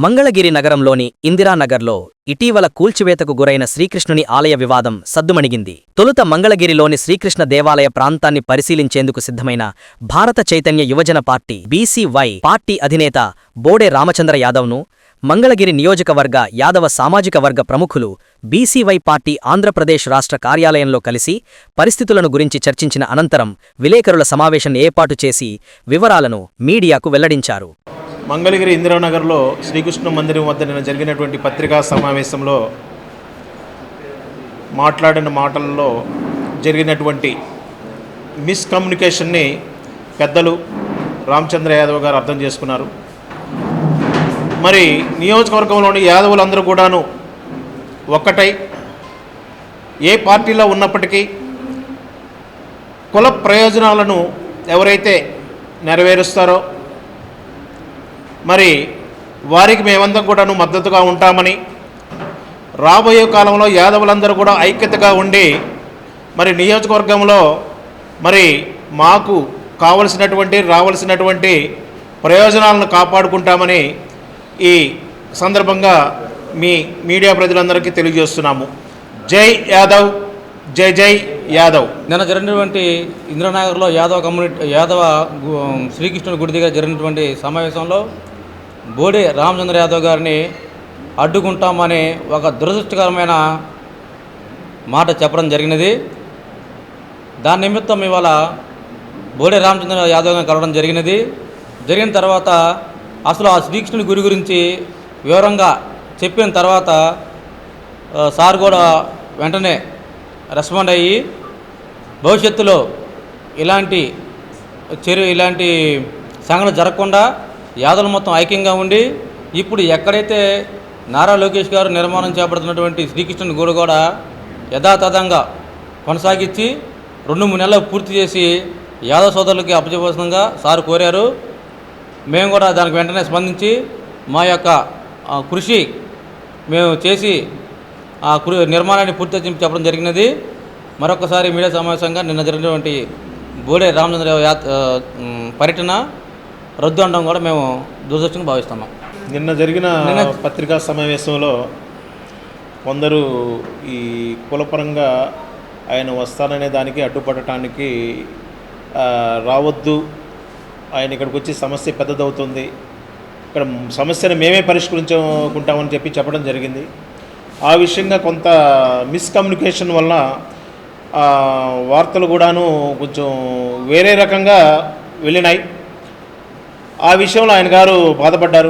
మంగళగిరి నగరంలోని ఇందిరానగర్లో ఇటీవల కూల్చివేతకు గురైన శ్రీకృష్ణుని ఆలయ వివాదం సద్దుమణిగింది. తొలుత మంగళగిరిలోని శ్రీకృష్ణ దేవాలయ ప్రాంతాన్ని పరిశీలించేందుకు సిద్ధమైన భారత చైతన్య యువజన పార్టీ బీసీవై పార్టీ అధినేత బోడే రామచంద్ర యాదవ్ను మంగళగిరి నియోజకవర్గ యాదవ సామాజిక వర్గ ప్రముఖులు బీసీవై పార్టీ ఆంధ్రప్రదేశ్ రాష్ట్ర కార్యాలయంలో కలిసి పరిస్థితులను గురించి చర్చించిన అనంతరం విలేకరుల సమావేశం ఏర్పాటు చేసి వివరాలను మీడియాకు వెల్లడించారు. మంగళగిరి ఇందిరానగర్లో శ్రీకృష్ణ మందిరం వద్ద నిన్న జరిగినటువంటి పత్రికా సమావేశంలో మాట్లాడిన మాటల్లో జరిగినటువంటి మిస్కమ్యూనికేషన్ని పెద్దలు రామచంద్ర యాదవ్ గారు అర్థం చేసుకున్నారు. మరి నియోజకవర్గంలోని యాదవులందరూ కూడాను ఒక్కటై ఏ పార్టీలో ఉన్నప్పటికీ కుల ప్రయోజనాలను ఎవరైతే నెరవేరుస్తారో మరి వారికి మేమందరం కూడాను మద్దతుగా ఉంటామని, రాబోయే కాలంలో యాదవులందరూ కూడా ఐక్యతగా ఉండి మరి నియోజకవర్గంలో మరి మాకు కావలసినటువంటి రావాల్సినటువంటి ప్రయోజనాలను కాపాడుకుంటామని ఈ సందర్భంగా మీ మీడియా ప్రజలందరికీ తెలియజేస్తున్నాము. జై యాదవ్, జై జై యాదవ్. నిన్న జరిగినటువంటి ఇంద్రనగర్లో యాదవ శ్రీకృష్ణుడి గుడి దగ్గర జరిగినటువంటి సమావేశంలో బోడే రామచంద్ర యాదవ్ గారిని అడ్డుకుంటామని ఒక దురదృష్టకరమైన మాట చెప్పడం జరిగినది. దాని నిమిత్తం ఇవాళ బోడే రామచంద్ర యాదవ్ గారిని కలవడం జరిగిన తర్వాత అసలు ఆ శ్రీకృష్ణుడి గుడి గురించి వివరంగా చెప్పిన తర్వాత సార్ కూడా వెంటనే రెస్పాండ్ అయ్యి భవిష్యత్తులో ఇలాంటి సంఘటన జరగకుండా యాదవులు మొత్తం ఐక్యంగా ఉండి ఇప్పుడు ఎక్కడైతే నారా లోకేష్ గారు నిర్మాణం చేపడుతున్నటువంటి శ్రీకృష్ణుని గుడి కూడా యథాతథంగా కొనసాగించి 2-3 నెలలు పూర్తి చేసి యాదవ సోదరులకి అప్పచెప్పవలసిందిగా సార్ కోరారు. మేము కూడా దానికి వెంటనే స్పందించి మా యొక్క కృషి మేము చేసి ఆ నిర్మాణాన్ని పూర్తి చెప్పడం జరిగినది. మరొకసారి మీడియా సమావేశంగా నిన్న జరిగినటువంటి బోడే రామచంద్ర పర్యటన రద్దు అనడం కూడా మేము దురదృష్టంగా భావిస్తున్నాం. నిన్న జరిగిన పత్రికా సమావేశంలో కొందరు ఈ కులపరంగా ఆయన వస్తాననే దానికి అడ్డుపడటానికి రావద్దు, ఆయన ఇక్కడికి వచ్చి సమస్య పెద్దదవుతుంది, ఇక్కడ సమస్యను మేమే పరిష్కరించుకుంటామని చెప్పడం జరిగింది. ఆ విషయంగా కొంత మిస్కమ్యూనికేషన్ వల్ల వార్తలు కూడాను కొంచెం వేరే రకంగా వెళ్ళినాయి. ఆ విషయంలో ఆయన గారు బాధపడ్డారు.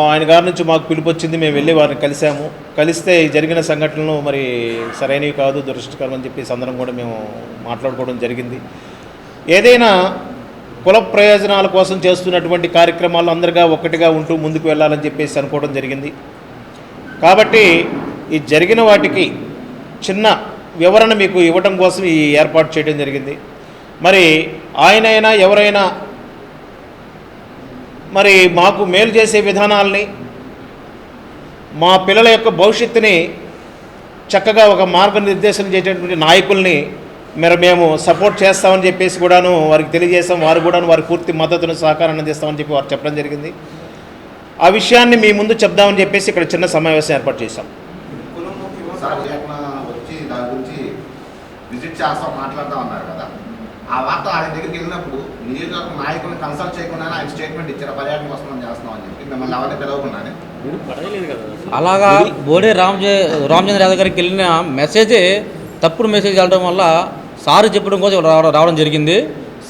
ఆయన గారి నుంచి మాకు పిలుపు వచ్చింది, మేము వెళ్ళి వారిని కలిస్తే జరిగిన సంఘటనలు మరి సరైనవి కాదు, దురదృష్టకరం అని చెప్పేసి అందరం కూడా మేము మాట్లాడుకోవడం జరిగింది. ఏదైనా కుల ప్రయోజనాల కోసం చేస్తున్నటువంటి కార్యక్రమాలు అందరిగా ఒక్కటిగా ఉంటూ ముందుకు వెళ్ళాలని చెప్పేసి అనుకోవడం జరిగింది. కాబట్టి ఈ జరిగిన వాటికి చిన్న వివరణ మీకు ఇవ్వడం కోసం ఈ ఏర్పాటు చేయడం జరిగింది. మరి ఆయనైనా ఎవరైనా మరి మాకు మేలు చేసే విధానాలని, మా పిల్లల యొక్క భవిష్యత్తుని చక్కగా ఒక మార్గనిర్దేశం చేసేటువంటి నాయకుల్ని మేము సపోర్ట్ చేస్తామని చెప్పేసి కూడాను వారికి తెలియజేస్తాం. వారు కూడాను వారి పూర్తి మద్దతును సహకారాన్ని అందిస్తామని చెప్పి వారు చెప్పడం జరిగింది. ఆ విషయాన్ని మీ ముందు చెప్దామని చెప్పేసి ఇక్కడ చిన్న సమావేశం ఏర్పాటు చేశాం. విజిట్ చేస్తాం మాట్లాడుతూ ఉన్నారు కదా, ఆ వార్త ఆయన దగ్గరికి వెళ్ళినప్పుడు నియోజకవర్గ నాయకులను కన్సల్ట్ చేయకుండా ఆయన స్టేట్మెంట్ ఇచ్చారు, పర్యాటక వస్తున్నాం చేస్తున్నాం అని చెప్పి మిమ్మల్ని ఎవరిని పిలవకుండానే. అలాగా బోడే రామచంద్ర యాదవ్ గారికి వెళ్ళిన మెసేజే తప్పుడు మెసేజ్ వెళ్ళడం వల్ల సారు చెప్పడం కోసం రావడం జరిగింది.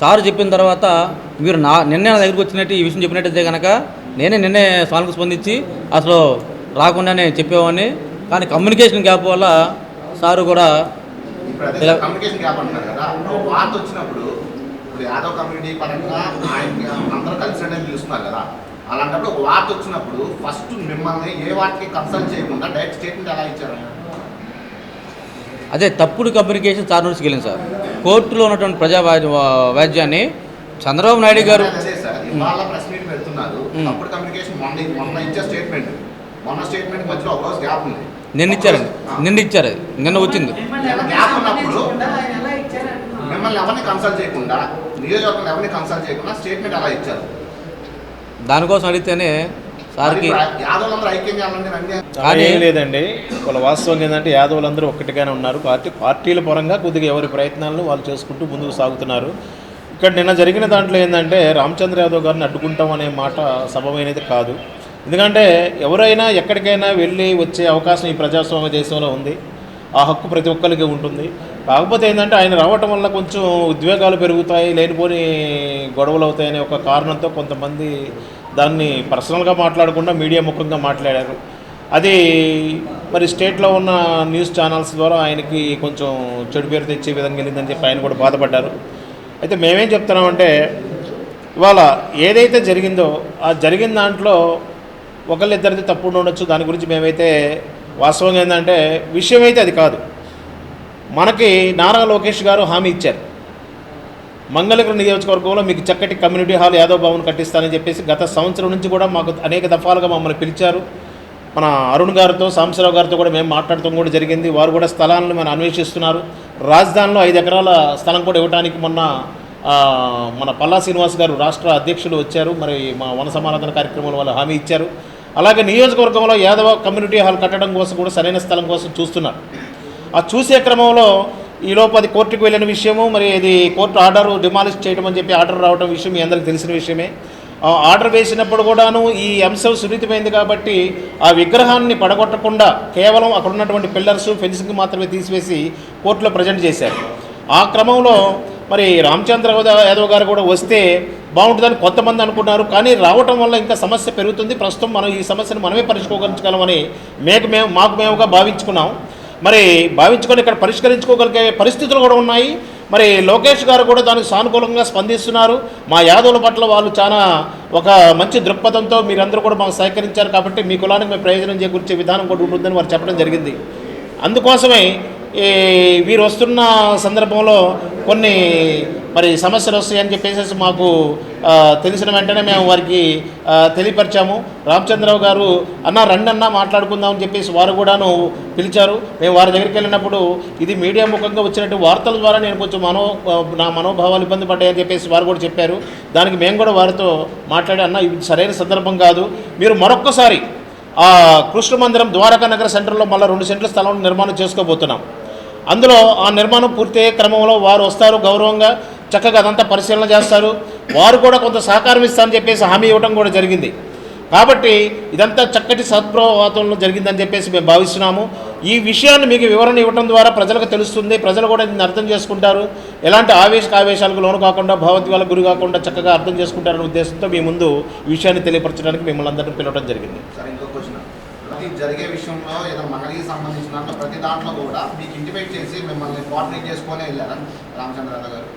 సారు చెప్పిన తర్వాత మీరు నిన్నే నా దగ్గరికి వచ్చినట్టు ఈ విషయం చెప్పినట్టయితే కనుక నిన్నే సానుకు స్పందించి అసలు రాకుండానే చెప్పేవాడిని. కానీ కమ్యూనికేషన్ గ్యాప్ వల్ల సారు కూడా కమ్యూనికేషన్ గ్యాప్ అంటున్నారు కదా, వార్త వచ్చినప్పుడు ఇప్పుడు యాదవ్ కమ్యూనిటీ పరంగా ఆయన అందరూ కలిసినట్టు పిలుస్తున్నారు కదా, అలాంటప్పుడు ఒక వార్త వచ్చినప్పుడు ఫస్ట్ మిమ్మల్ని ఏ వార్తకి కన్సల్ట్ చేయకుండా డైరెక్ట్ స్టేట్మెంట్ ఎలా ఇచ్చారు? అదే తప్పుడు కమ్యూనికేషన్ సార్ నుంచి వెళ్ళింది సార్. కోర్టులో ఉన్నటువంటి ప్రజా వాద్యాన్ని చంద్రబాబు నాయుడు గారు ఇవాళ ప్రెస్ మీట్ పెడుతున్నారు. తప్పుడు కమ్యూనికేషన్ మొన్న ఇచ్చే స్టేట్మెంట్ మధ్యలో ఒక రోజు గ్యాప్ ఉంది. నిన్న ఇచ్చారు నిన్న వచ్చింది. గ్యాప్ ఉన్నప్పుడు మిమ్మల్ని ఎవరిని కన్సల్ట్ చేయకుండా, నియోజకవర్గం ఎవరిని కన్సల్ట్ చేయకుండా స్టేట్మెంట్ ఎలా ఇచ్చారు? దానికోసం అడిగితేనే సార్కి యాదవులందరూ ఐక్యంగా ఉండండి రండి. కానీ- ఏం లేదండి, వాళ్ళ వాస్తవం ఏంటంటే యాదవులందరూ ఒక్కటిగానే ఉన్నారు. పార్టీల పరంగా కొద్దిగా ఎవరి ప్రయత్నాలను వాళ్ళు చేసుకుంటూ ముందుకు సాగుతున్నారు. ఇక్కడ నిన్న జరిగిన దాంట్లో ఏంటంటే రామచంద్ర యాదవ్ గారిని అడ్డుకుంటాం అనే మాట సబమైనది కాదు. ఎందుకంటే ఎవరైనా ఎక్కడికైనా వెళ్ళి వచ్చే అవకాశం ఈ ప్రజాస్వామ్య దేశంలో ఉంది. ఆ హక్కు ప్రతి ఒక్కరికి ఉంటుంది. కాకపోతే ఏంటంటే ఆయన రావటం వల్ల కొంచెం ఉద్వేగాలు పెరుగుతాయి, లేనిపోని గొడవలు అవుతాయనే ఒక కారణంతో కొంతమంది దాన్ని పర్సనల్గా మాట్లాడకుండా మీడియా ముఖంగా మాట్లాడారు. అది మరి స్టేట్లో ఉన్న న్యూస్ ఛానల్స్ ద్వారా ఆయనకి కొంచెం చెడు పేరు తెచ్చే విధంగా వెళ్ళిందని చెప్పి ఆయన కూడా బాధపడ్డారు. అయితే మేమేం చెప్తున్నామంటే ఇవాళ ఏదైతే జరిగిందో ఆ జరిగిన దాంట్లో ఒకళ్ళిద్దరిది తప్పుడు ఉండొచ్చు. దాని గురించి మేమైతే వాస్తవంగా ఏంటంటే విషయం అయితే అది కాదు. మనకి నారా లోకేష్ గారు హామీ ఇచ్చారు, మంగళగిరి నియోజకవర్గంలో మీకు చక్కటి కమ్యూనిటీ హాల్ యాదవ్ భవన్ కట్టిస్తానని చెప్పేసి గత సంవత్సరం నుంచి కూడా మాకు అనేక దఫాలుగా మమ్మల్ని పిలిచారు. మన అరుణ్ గారితో, సాంబశివరావు గారితో కూడా మేము మాట్లాడటం కూడా జరిగింది. వారు కూడా స్థలాలను మనం అన్వేషిస్తున్నారు. రాజధానిలో 5 ఎకరాల స్థలం కూడా ఇవ్వడానికి మొన్న మన పల్లా శ్రీనివాస్ గారు రాష్ట్ర అధ్యక్షులు వచ్చారు. మరి మా వన సమారాధన కార్యక్రమంలో వాళ్ళు హామీ ఇచ్చారు. అలాగే నియోజకవర్గంలో యాదవ కమ్యూనిటీ హాల్ కట్టడం కోసం కూడా సరైన స్థలం కోసం చూస్తున్నారు. ఆ చూసే క్రమంలో ఈలోపు అది కోర్టుకు వెళ్ళిన విషయము, మరి ఇది కోర్టు ఆర్డర్ డిమాలిష్ చేయడం అని చెప్పి ఆర్డర్ రావడం విషయం మీ అందరికీ తెలిసిన విషయమే. ఆర్డర్ వేసినప్పుడు కూడాను ఈ అంశం సున్నితమైంది కాబట్టి ఆ విగ్రహాన్ని పడగొట్టకుండా కేవలం అక్కడ ఉన్నటువంటి పిల్లర్స్, ఫెన్సింగ్ మాత్రమే తీసివేసి కోర్టులో ప్రజెంట్ చేశారు. ఆ క్రమంలో మరి రామచంద్ర యాదవ్ గారు కూడా వస్తే బాగుంటుందని కొంతమంది అనుకున్నారు. కానీ రావటం వల్ల ఇంకా సమస్య పెరుగుతుంది. ప్రస్తుతం మనం ఈ సమస్యను మనమే పరిష్కరించగలమని మాకు మేముగా భావించుకున్నాం. మరి భావించుకొని ఇక్కడ పరిష్కరించుకోగలిగే పరిస్థితులు కూడా ఉన్నాయి. మరి లోకేష్ గారు కూడా దానికి సానుకూలంగా స్పందిస్తున్నారు. మా యాదవుల పట్ల వాళ్ళు చాలా ఒక మంచి దృక్పథంతో మీరందరూ కూడా మాకు సహకరించారు కాబట్టి మీ కులానికి మేము ప్రయోజనం చేకూర్చే విధానం కూడా ఉంటుందని వారు చెప్పడం జరిగింది. అందుకోసమే వీరు వస్తున్న సందర్భంలో కొన్ని మరి సమస్యలు వస్తాయని చెప్పేసి మాకు తెలిసిన వెంటనే మేము వారికి తెలియపరిచాము. రామచంద్రరావు గారు రండన్నా మాట్లాడుకుందామని చెప్పేసి వారు కూడాను పిలిచారు. మేము వారి దగ్గరికి వెళ్ళినప్పుడు ఇది మీడియా ముఖంగా వచ్చినట్టు వార్తల ద్వారా నేను కొంచెం నా మనోభావాలు ఇబ్బంది పడ్డాయని చెప్పేసి వారు కూడా చెప్పారు. దానికి మేము కూడా వారితో మాట్లాడి ఇది సరైన సందర్భం కాదు, మీరు మరొక్కసారి ఆ కృష్ణ మందిరం ద్వారకా నగర సెంటర్లో మళ్ళీ 2 సెంట్ల స్థలం నిర్మాణం చేసుకోబోతున్నాం. అందులో ఆ నిర్మాణం పూర్తయ్యే క్రమంలో వారు వస్తారు, గౌరవంగా చక్కగా అదంతా పరిశీలన చేస్తారు. వారు కూడా కొంత సహకారం ఇస్తారని చెప్పేసి హామీ ఇవ్వడం కూడా జరిగింది. కాబట్టి ఇదంతా చక్కటి సద్ప్రవాతంలో జరిగిందని చెప్పేసి మేము భావిస్తున్నాము. ఈ విషయాన్ని మీకు వివరణ ఇవ్వడం ద్వారా ప్రజలకు తెలుస్తుంది, ప్రజలు కూడా దీన్ని అర్థం చేసుకుంటారు. ఎలాంటి ఆవేశాలకు లోను కాకుండా, భావోద్వేగాలకు గురి కాకుండా చక్కగా అర్థం చేసుకుంటారనే ఉద్దేశంతో మీ ముందు ఈ విషయాన్ని తెలియపరచడానికి మిమ్మల్ని అందరినీ పిలవడం జరిగింది. ప్రతి జరిగే విషయంలో ఏదో మంగళగిరికి సంబంధించిన దాంట్లో ప్రతి దాంట్లో కూడా మీకు ఇంటిమేట్ చేసి మిమ్మల్ని కోఆర్డినేట్ చేసుకునే వెళ్ళారా రామచంద్రరావు గారు?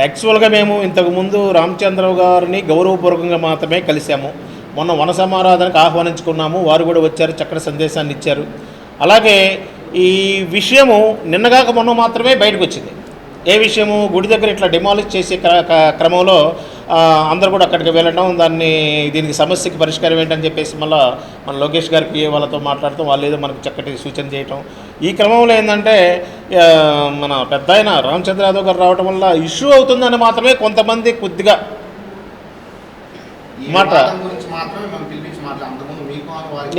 యాక్చువల్గా మేము ఇంతకుముందు రామచంద్రరావు గారిని గౌరవపూర్వకంగా మాత్రమే కలిసాము. మొన్న వన సమారాధనకు ఆహ్వానించుకున్నాము. వారు కూడా వచ్చారు, చక్కటి సందేశాన్ని ఇచ్చారు. అలాగే ఈ విషయము నిన్నగాక మొన్న మాత్రమే బయటకు వచ్చింది. ఏ విషయము, గుడి దగ్గర ఇట్లా డిమాలిష్ చేసే క్రమంలో అందరూ కూడా అక్కడికి వెళ్ళడం, దీనికి సమస్యకి పరిష్కారం ఏంటని చెప్పేసి మళ్ళీ మన లోకేష్ గారికి వాళ్ళతో మాట్లాడటం, వాళ్ళు ఏదో మనకు చక్కటి సూచన చేయటం. ఈ క్రమంలో ఏంటంటే మన పెద్ద ఆయన రామచంద్ర యాదవ్ గారు రావడం వల్ల ఇష్యూ అవుతుందని మాత్రమే కొంతమంది కొద్దిగా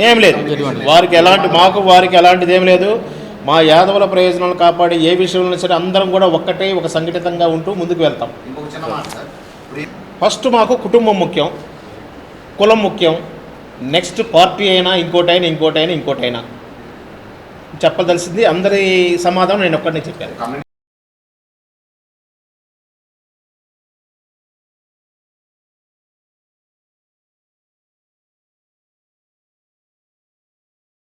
ఏం లేదు. వారికి ఎలాంటిది ఏం లేదు. మా యాదవుల ప్రయోజనాలు కాపాడి ఏ విషయంలో సరే అందరం కూడా ఒక్కటే ఒక సంఘటితంగా ఉంటూ ముందుకు వెళ్తాం. ఫస్ట్ మాకు కుటుంబం ముఖ్యం, కులం ముఖ్యం, నెక్స్ట్ పార్టీ అయినా ఇంకోటైనా చెప్పదలిసింది అందరి సమాధానం నేను ఒక్కడినే చెప్పాను.